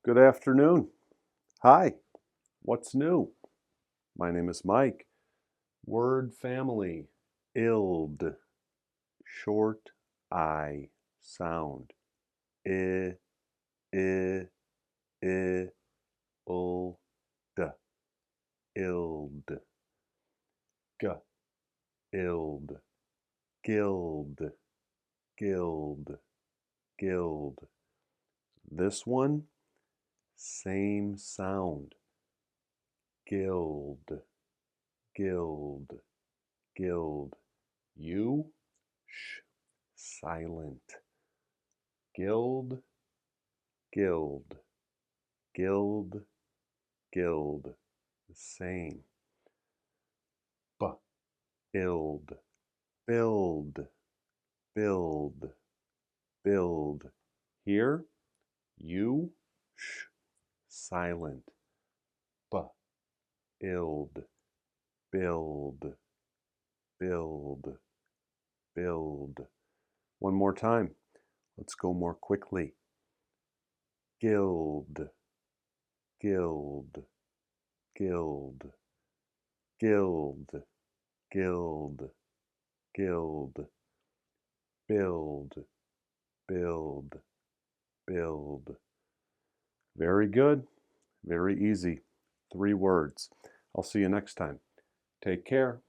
Good afternoon. Hi, what's new? My name is Mike. Word family, ild, short I sound. I, I, I, ul, d, ild, g, ild, guild, guild, guild. This one, same sound. Guild, guild, guild. U, sh, silent. Guild, guild, guild, guild. The same. B, ild, build, build, build. Here, U, sh, silent. B, ild, build, build, build. One more time. Let's go more quickly. Guild, guild, guild, guild, guild, guild, build, build, build. Very good. Very easy. 3 words. I'll see you next time. Take care.